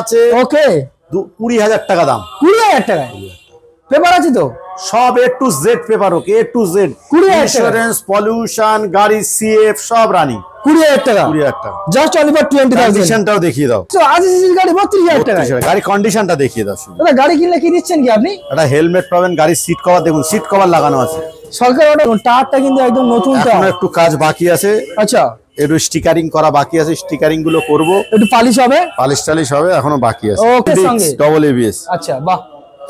আছে ওকে 20,000 টাকা দাম। 20,000 টাকা পেপার আছে তো সব A to Z paper, okay A to Z, 20,000 insurance, pollution, গাড়ি CF সব রানিং। 20,000 টাকা 20,000 টাকা জাস্ট অনলি ফর 20,000। কন্ডিশনটাও দেখিয়ে দাও। তো আজ সিসির গাড়ি 32,000 টাকা। গাড়ি কন্ডিশনটা দেখিয়ে দাও শুধু। দাদা গাড়ি কিনলে কি দিচ্ছেন কি আপনি? একটা হেলমেট পাবেন, গাড়ির সিট কভার দেখুন, সিট কভার লাগানো আছে। সরকার অর্ডার টায়ারটা কিন্তু একদম নতুন টায়ার। এখনো একটু কাজ বাকি আছে। আচ্ছা একটু স্টিকারিং করা বাকি আছে, স্টিকারিং গুলো করব, একটু পালিশ হবে, পালিশ টালিশ হবে, এখনো বাকি আছে। ওকে সঙ্গে ডবল ABS। আচ্ছা বাহ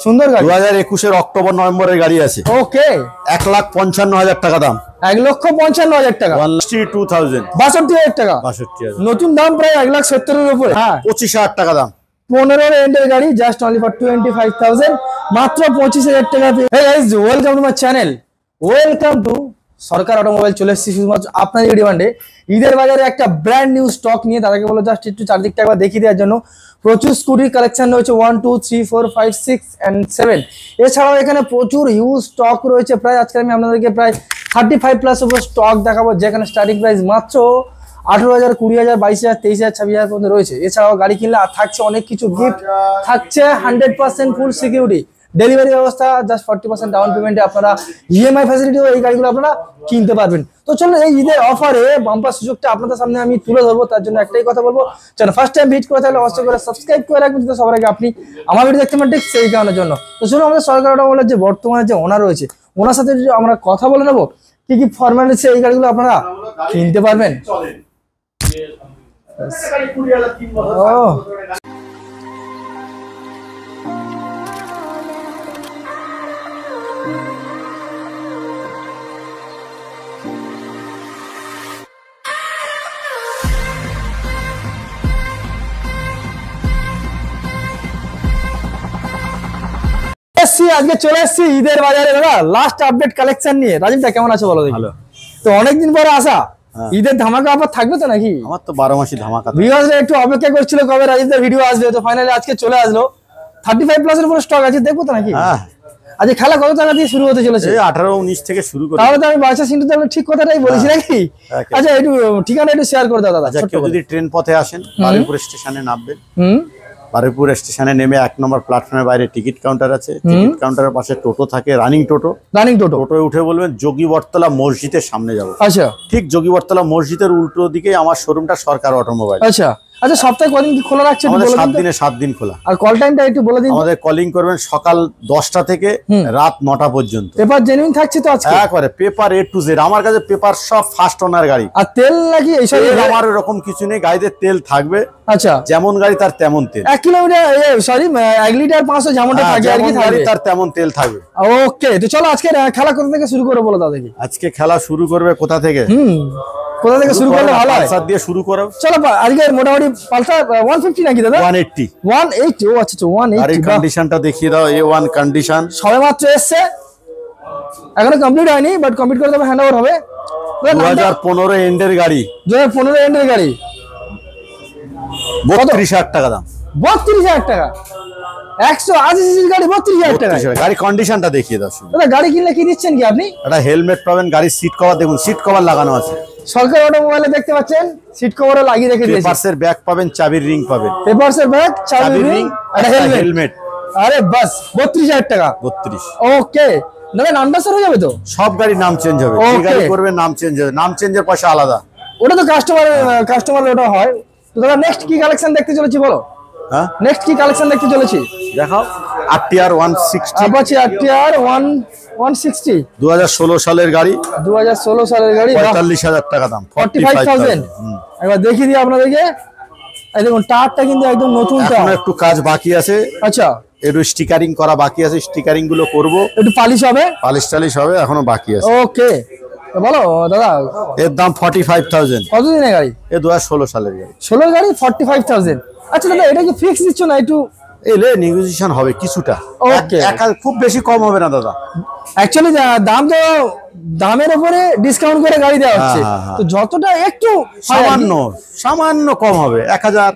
সুন্দর গাড়ি। 2021 এর অক্টোবর নভেম্বরের গাড়ি আছে। ওকে 1,55,000 টাকা দাম। 1,55,000 টাকা 1,62,000 62,000 টাকা 62,000 নতুন দাম প্রায় 1,70,000 এর উপরে। হ্যাঁ 25,000 টাকা দাম। 15 এন্ডের গাড়ি জাস্ট অনলি ফর 25,000 মাত্র 25,000 টাকা। Hey guys welcome to my channel, welcome to Sarkar automobile. চলে এসেছি শুধুমাত্র আপনাদের ডিমান্ডে ঈদের বাজারে একটা ব্র্যান্ড নিউ স্টক নিয়ে। তাদেরকে বলো জাস্ট একটু চারদিকটা একবার দেখিয়ে দেওয়ার জন্য। প্রচুর স্কুটির কালেকশন রয়েছে 1 2 3 4 5 6 and 7। এছাড়াও এখানে প্রচুর হিউজ স্টক রয়েছে। প্রায় আজকে আমি আপনাদেরকে প্রায় 35 প্লাস উপর স্টক দেখাবো, যেখানে স্টার্টিং প্রাইস মাত্র 18,000, 20,000, 22,000, 23,000, 26,000 পর্যন্ত রয়েছে। এছাড়াও গাড়ি কিনলে থাকছে অনেক কিছু গিফট, থাকছে 100% ফুল সিকিউরিটি, ডেলিভারি ব্যবস্থা, জাস্ট 40% ডাউন পেমেন্টে আপনারা EMI ফ্যাসিলিটিও এই গাড়িগুলো আপনারা কিনতে পারবেন। তো চলুন এই ঈদের অফারে বাম্পার সুযোগটা আপনাদের সামনে আমি তুলে ধরবো। তার জন্য একটাই কথা বলবো, চ্যানেল ফার্স্ট টাইম ভিজিট করে তাহলে অবশ্যই করে সাবস্ক্রাইব করে রাখবেন, যাতে সবার আগে আপনি আমার ভিডিও দেখতে পারেন, ঠিক সেই কারণের জন্য। তো চলুন আমাদের সরকার অটোমোবাইলের যে বর্তমানে যে ওনার রয়েছে, ওনার সাথে আমরা কথা বলে নেবো কি কি ফরম্যালিটিস এই গাড়িগুলো আপনারা কিনতে পারবেন। ও আজকে চলে এসেছি ঈদের বাজারে দাদা, লাস্ট আপডেট কালেকশন নিয়ে। রাজীবদা কেমন আছো বলো দেখি? ভালো। তো অনেকদিন পরে আসা, ঈদের ধামাকা অফার থাকবে তো নাকি? আমার তো 12 মাসই ধামাকা। ভিউয়ার্সরা একটু অপেক্ষা করছিল কবে রাজীবদার ভিডিও আসবে, তো ফাইনালি আজকে চলে আসলো। 35 প্লাস এর উপর স্টক আছে, দেখবো তো নাকি? হ্যাঁ আজকে খেলা কত টাকা দিয়ে শুরু হতে চলেছে? 18-19 থেকে শুরু করে। তাহলে তো আমি বাচ্চা সিন্টু তাহলে ঠিক কথাটাই বলেছি নাকি? আচ্ছা একটু ঠিকানা একটু শেয়ার করে দাও দাদা। আচ্ছা কেউ যদি ট্রেন পথে আসেন, বারুইপুর স্টেশনে নামবেন। বারুইপুর স্টেশনে নেমে 1 নম্বর প্ল্যাটফর্মের বাইরে টিকিট কাউন্টার আছে। টিকিট কাউন্টারের পাশে টোটো থাকে, রানিং টোটো। টোটোয় উঠে বলবেন যোগী বটতলা মসজিদের সামনে যাব। আচ্ছা ঠিক যোগী বটতলা মসজিদের উল্টো দিকে আমার শোরুমটা সরকার অটোমোবাইল। আচ্ছা আচ্ছা সপ্তাহে কদিন কি খোলা রাখছে? আমাদের 7 দিনে 7 দিন খোলা। আর কল টাইমটা একটু বলে দিন। আমাদের কলিং করবেন সকাল 10টা থেকে রাত 9টা পর্যন্ত। পেপার জেনুইন থাকছে তো আজকে? একবারে পেপার A to Z। আমার কাছে পেপার সব ফার্স্ট ওনার গাড়ি। আর তেল নাকি এইসব? আমার এরকম কিছু নেই, গাড়িতে তেল থাকবে। আচ্ছা যেমন গাড়ি তার তেমন তেল। 1 কিলোমিটার সরি 1 লিটার 500 যেমনটা থাকে আর কি গাড়ি তার তেমন তেল থাকবে। ওকে তো চলো আজকে খেলা কোথা থেকে শুরু করব বলো দাদা দেখি। আজকে খেলা শুরু করবে কোথা থেকে? কোথা থেকে শুরু করলে ভালো হয়? পালসার দিয়ে শুরু করো। চলো আজকে মোটামুটি পালসার 150 নাকি দাদা? 180 180 ও আচ্ছা 180। গাড়ির কন্ডিশনটা দেখিয়ে দাও। A1 কন্ডিশন, সবেমাত্র এসেছে, এখনো কমপ্লিট হয়নি, বাট কমপ্লিট করে তবে হ্যান্ডওভার হবে। 2015 এন্ডের গাড়ি। 2015 এন্ডের গাড়ি 32,000 টাকা দাম। 32,000 টাকা 180 সিসির গাড়ি 32,000 টাকা। গাড়ি কন্ডিশনটা দেখিয়ে দাও শুধু। দাদা গাড়ি কিনলে কি দিচ্ছেন কি আপনি? একটা হেলমেট পাবেন, গাড়ির সিট কভার দেখুন, সিট কভার লাগানো আছে। সরকার অটোমোবাইলে দেখতে পাচ্ছেন সিট কভারও লাগিয়ে রেখে দিয়েছে। পেপারসের ব্যাগ পাবেন, চাবির রিং পাবেন। পেপারসের ব্যাগ, চাবির রিং আর হেলমেট। আরে বাস 32,000 টাকা। 32। ওকে দাদা নাম্বার হয়ে যাবে তো? সব গাড়ি নাম চেঞ্জ হবে। যে গাড়ি করবে নাম চেঞ্জ হবে, নাম চেঞ্জের পয়সা আলাদা। ওটা তো কাস্টমার ওটা হয়। তো দাদা নেক্সট কি কালেকশন দেখতে চলেছি বলো? হ্যাঁ নেক্সট কি কালেকশন দেখতে চলেছি দেখাও। RTR 160, আপাচি RTR 160 2016 সালের গাড়ি। 2016 সালের গাড়ি 45,000 টাকা দাম। 45,000 একবার দেখিয়ে দিই আপনাদেরকে। এই দেখুন টায়ারটা কিন্তু একদম নতুন টায়ার। এখনো একটু কাজ বাকি আছে। আচ্ছা একটু স্টিকারিং করা বাকি আছে, স্টিকারিং গুলো করব। একটু পালিশ হবে, পালিশ টালিশ হবে, এখনো বাকি আছে। ওকে বলো দাদা। এর দাম 45,000। কতদিনের গাড়ি? এ 2016 সালের গাড়ি। 16 গাড়ি 45,000। আচ্ছা দাদা এটা কি ফিক্স দিচ্ছ না একটু? এলে নেগোসিয়েশন হবে কিছুটা। ওকে খুব বেশি কম হবে না দাদা। অ্যাকচুয়ালি দাম তো দামের উপরে ডিসকাউন্ট করে গাড়ি দেওয়া হচ্ছে, তো যতটা একটু সামান্য কম হবে। 1,000,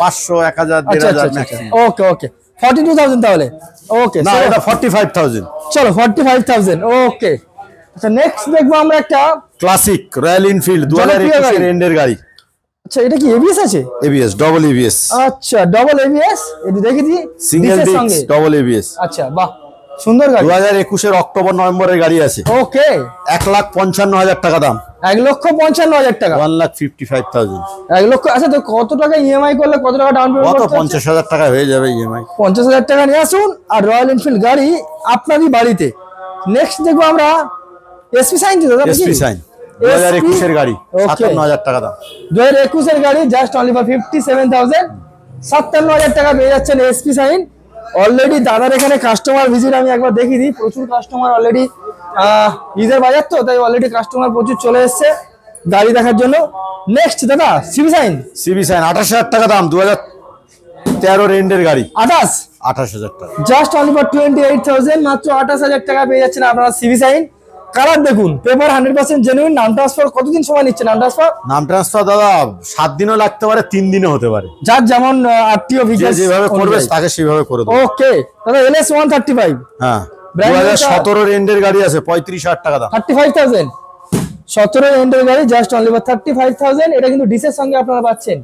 500, 1,000, 1,500 ম্যাক্সিমাম। ওকে ওকে 42,000 তাহলে। ওকে না এটা 45,000। চলো 45,000। ওকে আচ্ছা নেক্সট দেখবো আমরা একটা ক্লাসিক রয়্যাল এনফিল্ড 2021 এর এন্ডের গাড়ি। আচ্ছা এটা কি এবিএস আছে? ABS, double ABS. আচ্ছা ডবল এবিএস, এটা দেখি দি সিঙ্গেল ডিস্ক ডবল এবিএস। আচ্ছা বাহ, সুন্দর গাড়ি। 2021 এর অক্টোবর নভেম্বরের গাড়ি আছে। ওকে, 1,55,000 টাকা দাম। 1,55,000 টাকা, 1,55,000। 1 লক্ষ। আচ্ছা তো কত টাকা ইএমআই করলে কত টাকা ডাউন পেমেন্ট কত? করতে? 50,000 টাকা হয়ে যাবে ইএমআই। 50,000 টাকা নিয়ে আসুন আর রয়্যাল এনফিল্ড গাড়ি আপনারই বাড়িতে। নেক্সট দেখবো আমরা এসপি সাইন, দাদা এসপি সাইন 2021 এর গাড়ি, 57,000 টাকা দাম। 2021 এর গাড়ি, জাস্ট অনলি ফর 57,000, 57,000 টাকা পেয়ে যাচ্ছেন এসপি সাইন। অলরেডি দাদার এখানে কাস্টমার ভিজিট আমি একবার দেখিয়ে দিই, প্রচুর কাস্টমার অলরেডি, ঈদের বাজার তো তাই অলরেডি কাস্টমার প্রচুর চলে এসছে গাড়ি দেখার জন্য। নেক্সট দাদা সিবি সাইন, 28,000 টাকা দাম। 2013 এন্ডের গাড়ি, 28,000 টাকা। জাস্ট অনলি ফর 28,000, মাত্র 28,000 টাকা পেয়ে যাচ্ছেন আপনারা সিবি সাইন। কালার দেখুন, পেপার 100% জেনুইন। নাম ট্রান্সফার কতদিন সময় নিচ্ছে? নাম ট্রান্সফার দাদা 7 দিনও লাগতে পারে, 3 দিনও হতে পারে, যার যেমন আরটিও ভিজিট যেভাবে করবে তাকে সেভাবে করে দেব। ওকে দাদা, এলএস 135, হ্যাঁ 2017 এন্ডের গাড়ি আছে, 35,000 টাকা দাম। 35,000, 17 এন্ডের গাড়ি, জাস্ট অনলি ফর 35,000। এটা কিন্তু ডিসের সঙ্গে আপনারা পাচ্ছেন।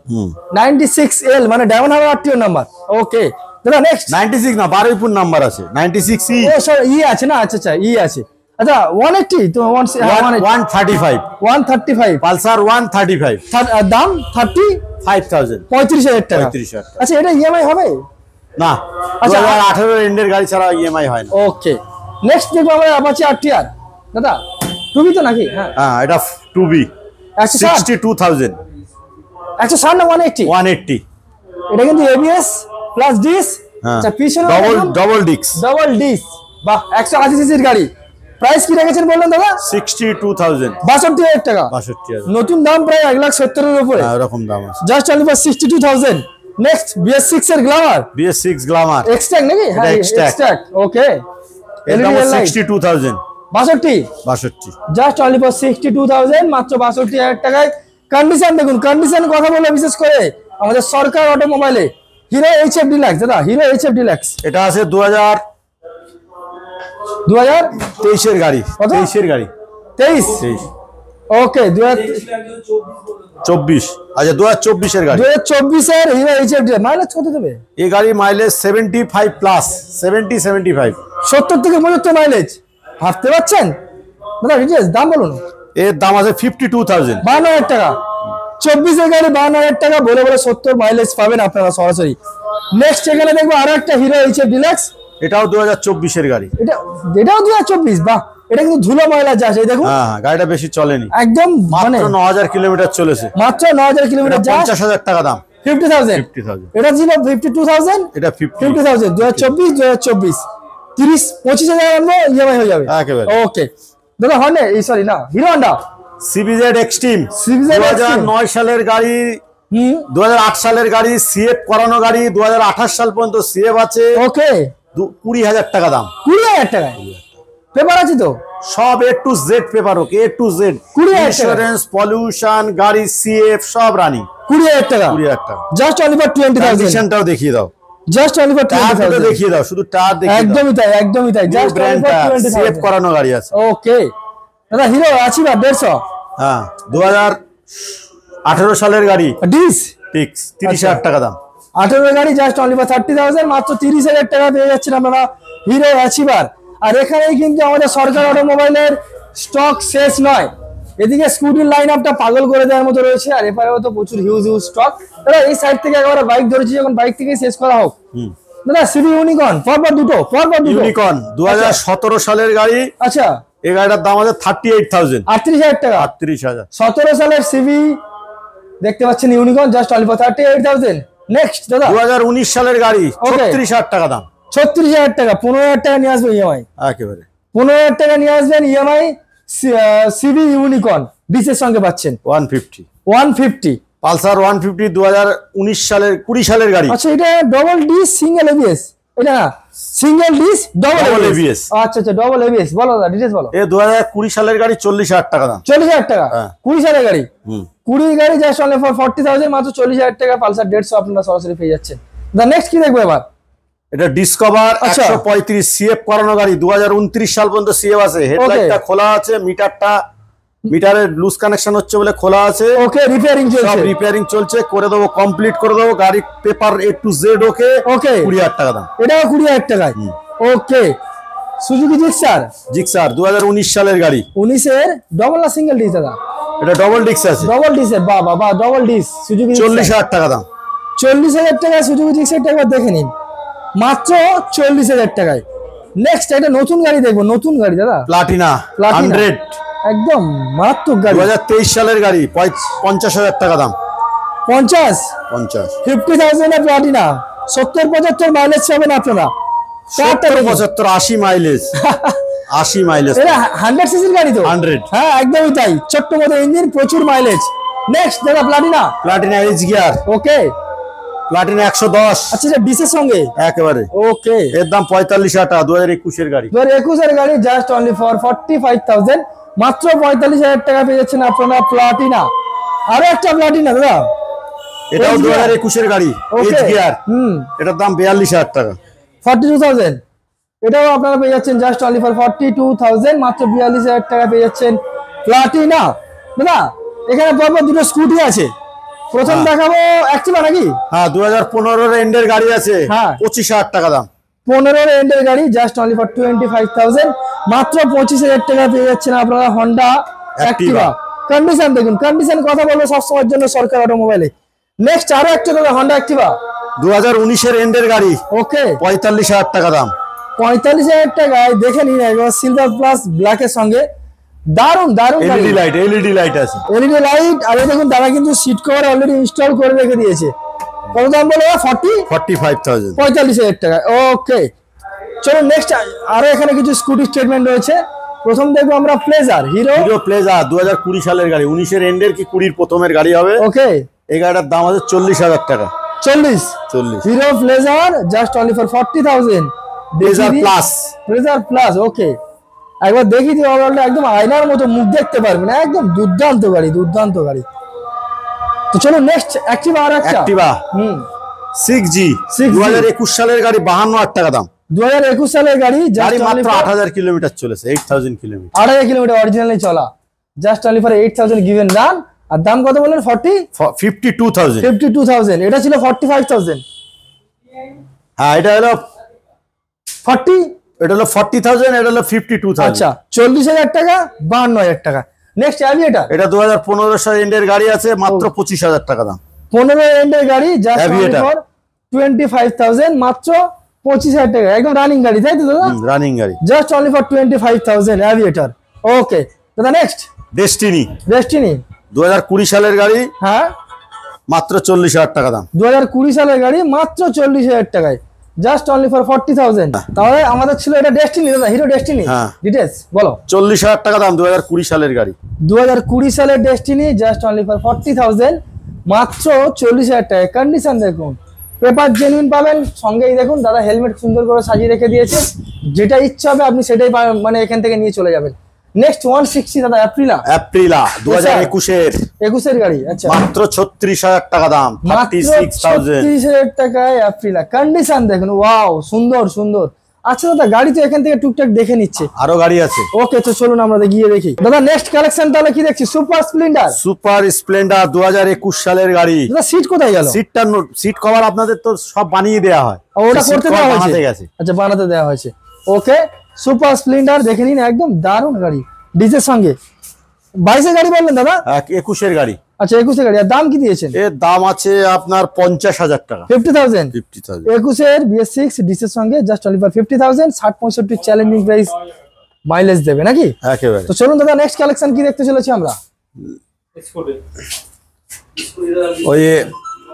96L মানে ডায়মন্ড হারবার আরটিও নাম্বার। ওকে দাদা নেক্সট 96 না, বারুইপুর নাম্বার আছে, 96E। ও সর ই আছে না, আচ্ছা আচ্ছা ই আছে। আচ্ছা 180 তো 135 পালসার 135, দাম 35,000 টাকা। 35,000 টাকা। আচ্ছা এটা ইএমআই হবে না? আচ্ছা 2018 এন্ডের গাড়ি ছাড়া ইএমআই হয় না। ওকে নেক্সট দেখবো আমরা অ্যাপাচি আরটিআর। দাদা টুবি তো নাকি? হ্যাঁ এটা 2B, 62,000। 160 না 180? এটা কিন্তু এবিএস প্লাস ডিস। আচ্ছা পিছনে ডবল ডিস্ক। বাহ, 180 সিসির গাড়ি। প্রাইস কি রেখেছেন বললেন দাদা? 62,000, 62,000 টাকা। 62,000, নতুন দাম প্রায় 1,70,000 এর উপরে। এরকম দাম আছে। Just only for 62,000। Next BS6 এর গ্ল্যামার, BS6 গ্ল্যামার এক্সট্যাক নাকি? হ্যাঁ এক্সট্যাক। ওকে এর দাম 62,000, 62। জাস্ট অনলি ফর 62,000, মাত্র 62,000 টাকায়। কন্ডিশন দেখুন, কন্ডিশন কথা বলে বিশেষ করে আমাদের সরকার অটোমোবাইলে হিরো এইচএফ ডিলাক্স। দাদা হিরো এইচএফ ডিলাক্স এটা আছে 2023 এর গাড়ি, 23 এর গাড়ি, 23। ওকে 2024, আচ্ছা 2024 এর গাড়ি, 2024 এর হিরো এইচএফ ডিলাক্স। মাইলেজ কত দেবে? এই গাড়ি মাইলেজ 75 প্লাস, 70-75, 70 থেকে 75 মাইলেজ। ভাবতে পারছেন দাদা? ডিটেইলস দাম বলুন। এর দাম আছে 52,000, 52,000 টাকা। 24 এর গাড়ি 52,000 টাকা বলে 70 মাইলেজ পাবেন আপনারা সরাসরি। নেক্সট এখানে দেখবো আরো একটা হিরো এইচএফ ডিলাক্স, এটাও 2024 এর গাড়ি। এটাও 2024। বাহ, এটা কিন্তু ধুলো ময়লা যা আছে দেখুন। হ্যাঁ গাড়িটা বেশি চলেনি, একদম মানে মাত্র 9,000 কিলোমিটার চলেছে, মাত্র 9,000 কিলোমিটার। 50,000 টাকা দাম। 50,000। এটা ছিল 52,000, এটা 50,000। 2024 30-25,000 ইএমআই হয়ে যাবে একেবারে। ওকে দাদা হন্ডা, এই সরি না, হিরো হন্ডা সিবিজেড এক্সট্রিম, 2009 সালের গাড়ি, 2008 সালের গাড়ি, সিএফ করানো গাড়ি, 2028 সাল পর্যন্ত সিএফ আছে। ওকে 20,000 টাকা দাম। 20,000 টাকা পেপার আছে তো? সব A to Z paper, okay A to Z, 20,000 insurance, pollution, গাড়ি সিএফ সব রানিং। 20,000 টাকা। 20,000 টাকা। Just only for 20,000। কন্ডিশনটাও দেখিয়ে দাও, জাস্ট অনলি ফর টায়ারটা 20,000 দেখিয়ে দাও, শুধু টায়ার দেখিয়ে দাও। একদমই তাই, একদমই তাই। জাস্ট অনলি ফর 20,000 সিএফ করানো গাড়ি আছে। ওকে দাদা হিরো আছে বা 150? হ্যাঁ 2018 সালের গাড়ি, ডিস ফিক্স 30,000 টাকা দাম। 18 গাড়ি, জাস্ট অনলি ফর 30,000, মাত্র 30,000 টাকা পেয়ে যাচ্ছেন আপনারা হিরো অ্যাচিভার। আর এখানেই কিন্তু আমাদের সরকার অটোমোবাইলের স্টক শেষ নয়। এদিকে স্কুটির লাইন আপটা পাগল করে দেওয়ার মতো রয়েছে, আর এপারেও তো প্রচুর হিউজ স্টক। দাদা এই সাইড থেকে একেবারে বাইক ধরেছি, যখন বাইক থেকে শেষ করা হোক। দাদা সিবি ইউনিকর্ন পরপর দুটো। ইউনিকর্ন 2017 সালের গাড়ি। আচ্ছা এই গাড়িটার দাম আছে 38,000, 38,000 টাকা। 38,000। 17 সালের সিবি দেখতে পাচ্ছেন unicorn, just only for 38,000। Next দাদা 2019 সালের গাড়ি, 36,000 টাকা দাম। 36,000 টাকা, 15,000 টাকা নিয়ে আসবে ইএমআই। একেবারে 15,000 টাকা নিয়ে আসবেন ইএমআই। সিবি ইউনিকর্ন ডিসের সঙ্গে পাচ্ছেন 150। পালসার 150 2019 সালের 20 সালের গাড়ি। আচ্ছা এটা ডবল ডিস সিঙ্গেল এবিএস? এটা না, সিঙ্গেল ডিস ডবল এবিএস। আচ্ছা আচ্ছা ডবল এবিএস। বলো দাদা ডিটেইলস বলো। এই 2020 সালের গাড়ি, 40,000 টাকা দাম। 40,000 টাকা 20 সালের গাড়ি। 20 গাড়ি জাস্ট অনলি ফর 40,000, মাত্র 40,000 টাকা পালসার 150 আপনারা সরাসরি পেয়ে যাচ্ছেন। দা নেক্সট কি দেখবো এবার? এটা ডিসকভার 135 সিএফ করানো গাড়ি, 2029 সাল পর্যন্ত সিএফ আছে। হেডলাইটটা খোলা আছে, মিটারটা মিটারের লুজ কানেকশন হচ্ছে বলে খোলা আছে। ওকে, রিপেয়ারিং চলছে, সব রিপেয়ারিং চলছে, করে দেবো, কমপ্লিট করে দেবো। গাড়ি পেপার A to Z ওকে। ওকে, 20,000 টাকা দাম। এটাও 20,000 টাকায়। ওকে, সুজুকি জিক্সার। জিক্সার 2019 সালের গাড়ি। 19 এর ডবল না সিঙ্গেল ডিস দাদা? এটা ডবল ডিস্ক আছে। ডবল ডিস এর, বাহ বাহ বাহ, ডবল ডিস সুজুকি। 40,000 টাকা দাম। 40,000 টাকা সুজুকি জিক্সারটা একবার দেখে নিন, মাত্র 40,000 টাকায়। নেক্সট একটা নতুন গাড়ি দেখবো, নতুন গাড়ি দাদা, প্লাটিনা 100, একদম মারাত্মক গাড়ি। 2023 সালের গাড়ি, 50,000 টাকা দাম। 50 50,000 এ প্লাটিনা, 70-75 মাইলেজ পাবেন আপনারা। 75 80 মাইলেজ। 80 মাইলেজ। এটা 100 সিসির গাড়ি তো? 100। হ্যাঁ, একদমই তাই, ছোট্ট মতো ইঞ্জিন, প্রচুর মাইলেজ। নেক্সট দাদা প্লাটিনা এইচ গিয়ার। ওকে, প্লাটিনা 110। আচ্ছা, এটা ডিসের সঙ্গে একেবারে। ওকে, এর দাম 45,000 টাকা। 2021 এর গাড়ি। 2021 এর গাড়ি, জাস্ট অনলি ফর 45,000, মাত্র 45,000 টাকা পেয়ে যাচ্ছেন আপনারা প্লাটিনা। আরো একটা প্লাটিনা দাদা, এটাও 2021 এর গাড়ি, এইচ গিয়ার। এটার দাম 42,000 টাকা। 42,000, এটাও আপনারা পেয়ে যাচ্ছেন জাস্ট অনলি ফর 42,000, মাত্র 42,000 টাকা পেয়ে যাচ্ছেন প্লাটিনা। দাদা এখানে পরপর দুটো স্কুটি আছে, প্রথম দেখাবো অ্যাক্টিভা নাকি? হ্যাঁ, 2015 এর এন্ডের গাড়ি আছে। হ্যাঁ, 25,000 টাকা দাম। 15 এর এন্ডের গাড়ি, জাস্ট অনলি ফর 25,000, মাত্র 25,000 টাকা পেয়ে যাচ্ছেন আপনারা হন্ডা অ্যাক্টিভা। কন্ডিশন দেখুন, কন্ডিশন কথা বলবো সবসময়ের জন্য সরকার অটোমোবাইলে। নেক্সট আরো একটা দাদা হন্ডা অ্যাক্টিভা, 2019 এর এন্ডের গাড়ি। ওকে, 45,000 টাকা দাম। 45,000 টাকায় দেখে নিন একবার, সিলভার প্লাস ব্ল্যাক এর সঙ্গে, দারুন দারুন এলইডি লাইট, এলইডি লাইট আছে। LED light. আর দেখুন দাদা কিন্তু সিট কভার অলরেডি ইনস্টল করে রেখে দিয়েছে। কত দাম বলে? 45,000। 45,000 টাকা। ওকে, চলো নেক্সট আরো এখানে কিছু স্কুটি স্টেটমেন্ট রয়েছে। প্রথম দেখবো আমরা প্লেজার, হিরো প্লেজার 2020 সালের গাড়ি, 19 এর এন্ডের কি 20 প্রথমের গাড়ি হবে। ওকে, এই গাড়িটার দাম আছে 40,000 টাকা। 40 Hero pleasure, just only for 40,000। Pleasure plus, pleasure plus. Okay, একবার দেখি দিই, ওভারঅলটা একদম আয়নার মতো মুখ দেখতে পারবেন, একদম দুর্দান্ত গাড়ি, দুর্দান্ত গাড়ি। তো চলো নেক্সট অ্যাক্টিভা, আর একটা অ্যাক্টিভা 6G 2021 সালের গাড়ি, 52,000 টাকা দাম। 2021 সালের গাড়ি, গাড়ি মাত্র 8,000 কিলোমিটার চলেছে, 8,000 কিলোমিটার। 8,000 কিলোমিটার অরিজিনালি চলা, just only for 8,000 given run. আর দাম কত বললেন? 52,000। এটা ছিল 45,000। হ্যাঁ, এটা হলো 40, এটা হলো 40,000, এটা হলো 52,000। আচ্ছা, 40,000 টাকা, 52,000 টাকা। নেক্সট অ্যাভিয়েটার, এটা 2015 সালের এন্ডের গাড়ি আছে, মাত্র 25,000 টাকা দাম। 15 এন্ডের গাড়ি, জাস্ট অনলি ফর 25,000, মাত্র 25,000 টাকা। একদম রানিং গাড়ি, তাই তো দাদা? রানিং গাড়ি, জাস্ট অনলি ফর 25,000 অ্যাভিয়েটার। ওকে দাদা, নেক্সট ডেস্টিনি 2020 সালের গাড়ি, হ্যাঁ, মাত্র 40,000 টাকা দাম। 2020 সালের গাড়ি, মাত্র 40,000 টাকায়, জাস্ট অনলি ফর 40,000। তাহলে আমাদের ছিল এটা ডেস্টিনি দাদা, হিরো ডেস্টিনি। হ্যাঁ, ডিটেইলস বলো। 40,000 টাকা দাম, 2020 সালের গাড়ি। 2020 সালের ডেস্টিনি, জাস্ট অনলি ফর 40,000, মাত্র 40,000 টাকা। কন্ডিশন দেখুন, পেপার জেনুইন পাবেন। সঙ্গেই দেখুন দাদা হেলমেট সুন্দর করে সাজিয়ে রেখে দিয়েছে, যেটা ইচ্ছা হবে আপনি সেটাই মানে এখান থেকে নিয়ে চলে যাবেন। নেক্সট 160 দাদা, অ্যাপ্রিলা 2021 এর গাড়ি, আচ্ছা, মাত্র 36,000 টাকা দাম। 36,000 টাকায় অ্যাপ্রিলা। কন্ডিশন দেখুন, ওয়াও, সুন্দর সুন্দর। আচ্ছা দাদা, গাড়ি তো এখান থেকে টুকটাক দেখে নিচ্ছে, আরো গাড়ি আছে। ওকে, তো চলুন আমরা গিয়ে দেখি। দাদা নেক্সট কালেকশন তাহলে কি দেখছি? সুপার স্প্লেন্ডার 2021 সালের গাড়ি। দাদা সিট কোথায় গেল? সিট কভার আপনাদের তো সব বানিয়ে দেওয়া হয়, ওটা করতে দেওয়া হয়েছে। আচ্ছা, বানাতে দেওয়া হয়েছে। ওকে, সুপার স্প্লেন্ডার দেখে নিন, একদম দারুণ গাড়ি, ডিজের সঙ্গে। 22 গাড়ি বললেন দাদা? 21 এর গাড়ি। আচ্ছা, 21 গাড়ি। আর দাম কি দিয়েছেন? এর দাম আছে আপনার 50,000 টাকা। 50,000। 21 BS6 ডিসের সঙ্গে, just only for 50,000। 60-65 challenging price, mileage দেবে নাকি? একেবারে। তো চলুন দাদা, নেক্সট কালেকশন কি দেখতে চলেছি আমরা? ওই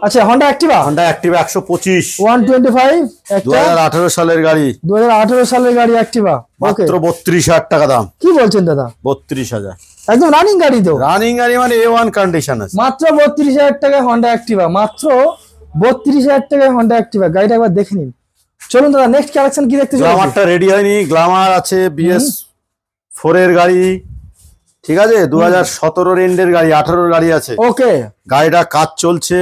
আচ্ছা, হন্ডা অ্যাক্টিভা 125 125 2018 সালের গাড়ি। 2018 সালের গাড়ি অ্যাক্টিভা, মাত্র 32,000 টাকা দাম। কি বলছেন দাদা? 32,000। একদম রানিং গাড়ি তো? রানিং গাড়ি মানে A1 কন্ডিশন আছে। মাত্র 32,000 টাকায় হন্ডা অ্যাক্টিভা, মাত্র 32,000 টাকায় হন্ডা অ্যাক্টিভা। গাড়িটা একবার দেখে নিন। চলুন দাদা, নেক্সট কালেকশন কি দেখতে চলেছি? গ্ল্যামারটা রেডি হয়নি, গ্ল্যামার আছে BS4 এর গাড়ি, ঠিক আছে। 2017 এর এন্ডের গাড়ি, 18 গাড়ি আছে। ওকে, গাড়িটা কাজ চলছে,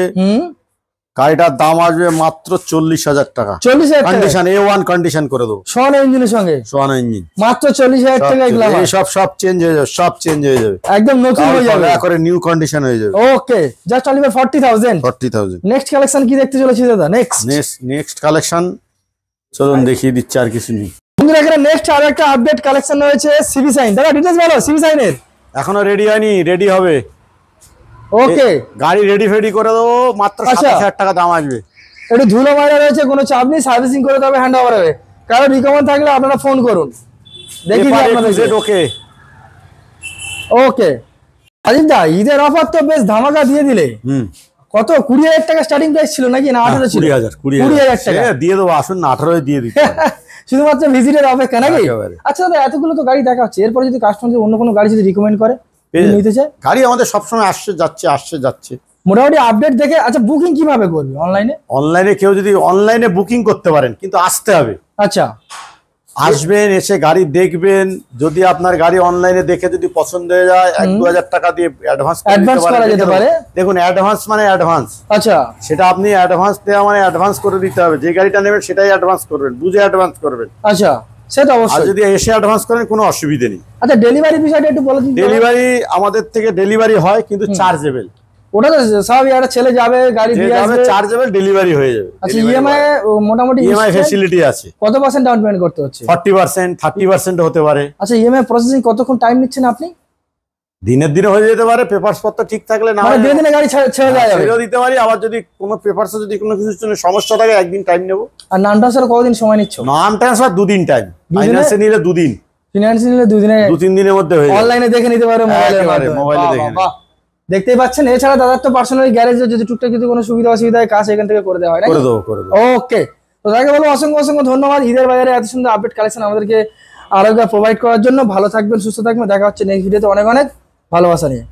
গাড়িটার দাম আসবে মাত্র 40,000 টাকা। 40,000 টাকা কন্ডিশন A1 কন্ডিশন করে দেবো, সোয়ান ইঞ্জিনের সঙ্গে। সোয়ান ইঞ্জিন, মাত্র 40,000 টাকা গ্ল্যামার। সব চেঞ্জ হয়ে যাবে, সব চেঞ্জ হয়ে যাবে, একদম নতুন হয়ে যাবে, করে নিউ কন্ডিশন হয়ে যাবে। Okay, just only for 40,000। 40,000। Next collection কি দেখতে চলেছি দাদা? নেক্সট কালেকশন চলুন দেখিয়ে দিচ্ছি, আর কিছু নেই বন্ধুরা। এখানে নেক্সট আর একটা আপডেট কালেকশন রয়েছে সিবি সাইন। দাদা ডিটেইলস বলো সিবি সাইনের। এখনো রেডি হয়নি, রেডি হবে। ওকে, গাড়ি রেডি ফেডি করে দেবো, মাত্র 27,000 টাকা দাম আসবে। একটু ধুলো ময়লা রয়েছে, কোনো চাপ নেই, সার্ভিসিং করে তবে হ্যান্ড ওভার হবে। কারো রিকমেন্ড থাকলে আপনারা ফোন করুন, দেখি আপনাদের। ওকে ওকে আজিম দা, ঈদের অফার তো বেশ ধামাকা দিয়ে দিলে। কত 20,000 টাকা স্টার্টিং প্রাইস ছিল নাকি, না 18 ছিল? 20,000 টাকা দিয়ে দেবো, আসুন না, 18 দিয়ে দিচ্ছি। শুধুমাত্র ভিজিটের অপেক্ষা নাকি? আচ্ছা দাদা, এতগুলো তো গাড়ি দেখা হচ্ছে, এরপরে যদি কাস্টমার অন্য কোনো গাড়ি যদি রিকমেন্ড করে নিতে চায়? গাড়ি আমাদের সবসময় আসছে যাচ্ছে। মোটামুটি আপডেট দেখে। আচ্ছা, বুকিং কিভাবে করবে? অনলাইনে কেউ যদি অনলাইনে বুকিং করতে পারেন, কিন্তু আসতে হবে। আচ্ছা, আসবেন, এসে গাড়ি দেখবেন, যদি আপনার গাড়ি অনলাইনে দেখে যদি পছন্দ হয়ে যায়, 1-2 টাকা দিয়ে অ্যাডভান্স করা যেতে পারে। দেখুন, অ্যাডভান্স মানে অ্যাডভান্স। আচ্ছা, সেটা আপনি অ্যাডভান্স দেওয়া মানে অ্যাডভান্স করে দিতে হবে। যে গাড়িটা নেবেন সেটাই অ্যাডভান্স করবেন, বুঝে অ্যাডভান্স করবেন। আচ্ছা, সেটা অবশ্যই। আর যদি এসে অ্যাডভান্স করেন কোনো অসুবিধা নেই। আচ্ছা, ডেলিভারি বিষয়টা একটু বলে দিন। ডেলিভারি আমাদের থেকে ডেলিভারি হয়, কিন্তু চার্জেবল। ওটা তো সব একটা ছেলে যাবে, গাড়ি দিয়ে আসবে, চার্জেবল, ডেলিভারি হয়ে যাবে। আচ্ছা, ইএমআই মোটামুটি ইএমআই ফ্যাসিলিটি আছে। কত % ডাউন পেমেন্ট করতে হচ্ছে? 40%, 30% হতে পারে। আচ্ছা, ইএমআই প্রসেসিং কতক্ষণ টাইম নিচ্ছেন আপনি? দিনের দিনে হয়ে যেতে পারে, পেপারস পত্র ঠিক থাকলে। না মানে দিনে গাড়ি ছেড়ে দেওয়া যাবে, ছেড়েও দিতে পারি। আবার যদি কোনো পেপারসে যদি কোনো কিছুর জন্য সমস্যা থাকে, একদিন টাইম নেব। আর নাম ট্রান্সফার কতদিন সময় নিচ্ছ? নাম ট্রান্সফার 2 দিন টাইম, ফাইন্যান্সে নিলে 2 দিন, ফিনান্স নিলে 2 দিনে, 2-3 দিনের মধ্যে হয়ে যাবে। অনলাইনে দেখে নিতে পারো, মোবাইলে দেখে। দেখতেই পাচ্ছেন। এছাড়া দাদার তো পার্সোনাল গ্যারেজে যদি টুকটাক যদি কোনো সুবিধা অসুবিধা হয়, কাজ এখান থেকে করে দেওয়া হয়, করে দেবো। ওকে, তো তাকে বলবো অসংখ্য ধন্যবাদ ঈদের বাজারে এত সুন্দর আপডেট কালেকশন আমাদেরকে আরো প্রোভাইড করার জন্য। ভালো থাকবেন, সুস্থ থাকবেন, দেখা হচ্ছে নেক্সট ভিডিওতে। অনেক ভালোবাসা নিয়ে।